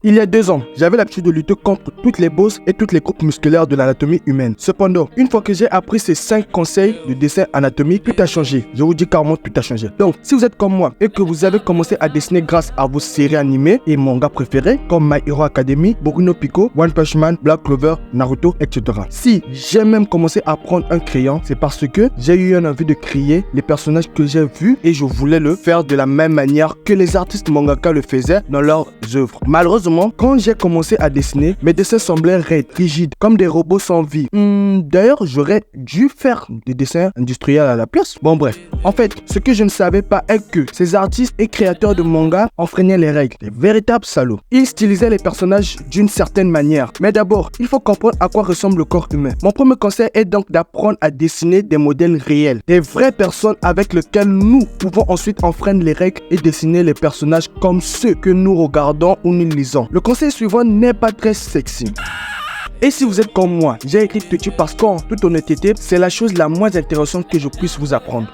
Il y a 2 ans, j'avais l'habitude de lutter contre toutes les bosses et toutes les groupes musculaires de l'anatomie humaine. Cependant, une fois que j'ai appris ces 5 conseils de dessin anatomique, tout a changé. Je vous dis carrément, tout a changé. Donc, si vous êtes comme moi et que vous avez commencé à dessiner grâce à vos séries animées et mangas préférés, comme My Hero Academy, Boku no Pico, One Punch Man, Black Clover, Naruto, etc. Si j'ai même commencé à prendre un crayon, c'est parce que j'ai eu une envie de créer les personnages que j'ai vus et je voulais le faire de la même manière que les artistes mangaka le faisaient dans leurs œuvres. Malheureusement, quand j'ai commencé à dessiner, mes dessins semblaient raides, rigides, comme des robots sans vie. D'ailleurs, j'aurais dû faire des dessins industriels à la place. Bon bref, en fait, ce que je ne savais pas est que ces artistes et créateurs de manga enfreignaient les règles, des véritables salauds. Ils stylisaient les personnages d'une certaine manière. Mais d'abord, il faut comprendre à quoi ressemble le corps humain. Mon premier conseil est donc d'apprendre à dessiner des modèles réels, des vraies personnes avec lesquelles nous pouvons ensuite enfreindre les règles et dessiner les personnages comme ceux que nous regardons ou nous lisons. Le conseil suivant n'est pas très sexy. Et si vous êtes comme moi, j'ai écrit dessus parce qu'en toute honnêteté, c'est la chose la moins intéressante que je puisse vous apprendre.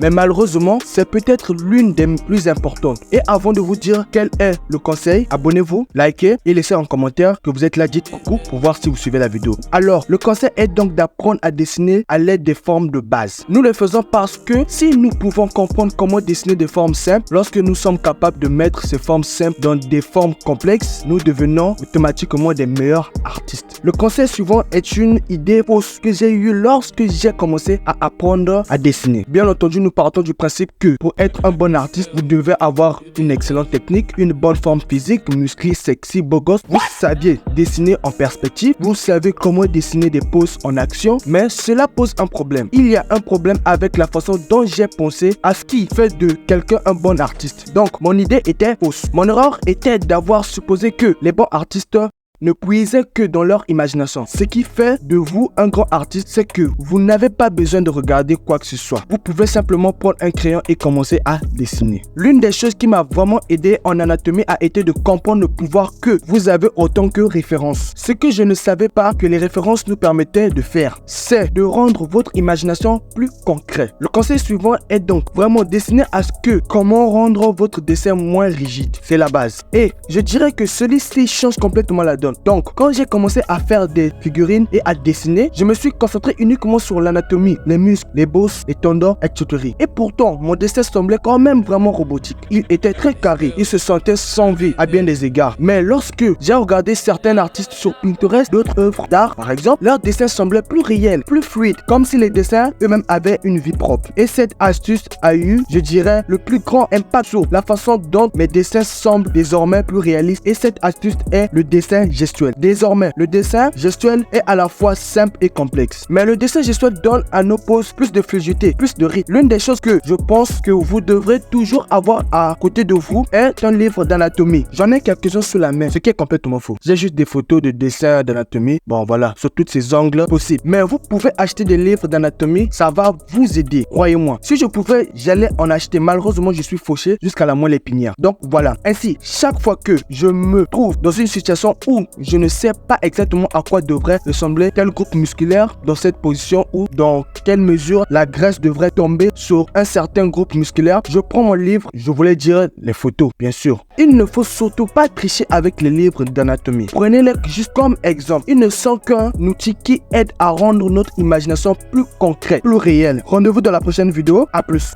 Mais malheureusement, c'est peut-être l'une des plus importantes. Et avant de vous dire quel est le conseil, abonnez-vous, likez et laissez en commentaire que vous êtes là, dites coucou pour voir si vous suivez la vidéo. Alors, le conseil est donc d'apprendre à dessiner à l'aide des formes de base. Nous le faisons parce que si nous pouvons comprendre comment dessiner des formes simples, lorsque nous sommes capables de mettre ces formes simples dans des formes complexes, nous devenons automatiquement des meilleurs artistes. Le conseil suivant est une idée fausse que j'ai eue lorsque j'ai commencé à apprendre à dessiner. Bien entendu, nous partons du principe que pour être un bon artiste, vous devez avoir une excellente technique, une bonne forme physique, musclé, sexy, beau gosse. Vous saviez dessiner en perspective, vous savez comment dessiner des poses en action, mais cela pose un problème. Il y a un problème avec la façon dont j'ai pensé à ce qui fait de quelqu'un un bon artiste. Donc, mon idée était fausse. Mon erreur était d'avoir supposé que les bons artistes ne puisaient que dans leur imagination. Ce qui fait de vous un grand artiste, c'est que vous n'avez pas besoin de regarder quoi que ce soit. Vous pouvez simplement prendre un crayon et commencer à dessiner. L'une des choses qui m'a vraiment aidé en anatomie a été de comprendre le pouvoir que vous avez autant que référence. Ce que je ne savais pas que les références nous permettaient de faire, c'est de rendre votre imagination plus concrète. Le conseil suivant est donc vraiment dessiner à ce que comment rendre votre dessin moins rigide. C'est la base. Et je dirais que celui-ci change complètement la donne. Donc, quand j'ai commencé à faire des figurines et à dessiner, je me suis concentré uniquement sur l'anatomie, les muscles, les bosses, les tendons, etc. Et pourtant, mon dessin semblait quand même vraiment robotique. Il était très carré, il se sentait sans vie à bien des égards. Mais lorsque j'ai regardé certains artistes sur Pinterest, d'autres œuvres d'art par exemple, leurs dessins semblaient plus réels, plus fluides, comme si les dessins eux-mêmes avaient une vie propre. Et cette astuce a eu, je dirais, le plus grand impact sur la façon dont mes dessins semblent désormais plus réalistes. Et cette astuce est le dessin gestuel. Désormais, le dessin gestuel est à la fois simple et complexe. Mais le dessin gestuel donne à nos poses plus de fluidité, plus de rythme. L'une des choses que je pense que vous devrez toujours avoir à côté de vous est un livre d'anatomie. J'en ai quelques-uns sous la main, ce qui est complètement faux. J'ai juste des photos de dessins d'anatomie. Bon voilà, sur tous ces angles possibles. Mais vous pouvez acheter des livres d'anatomie, ça va vous aider, croyez-moi. Si je pouvais, j'allais en acheter. Malheureusement, je suis fauché jusqu'à la moelle épinière. Donc voilà, ainsi, chaque fois que je me trouve dans une situation où je ne sais pas exactement à quoi devrait ressembler tel groupe musculaire dans cette position ou dans quelle mesure la graisse devrait tomber sur un certain groupe musculaire, je prends mon livre, je voulais dire les photos, bien sûr. Il ne faut surtout pas tricher avec les livres d'anatomie. Prenez-les juste comme exemple. Ils ne sont qu'un outil qui aide à rendre notre imagination plus concrète, plus réelle. Rendez-vous dans la prochaine vidéo. À plus.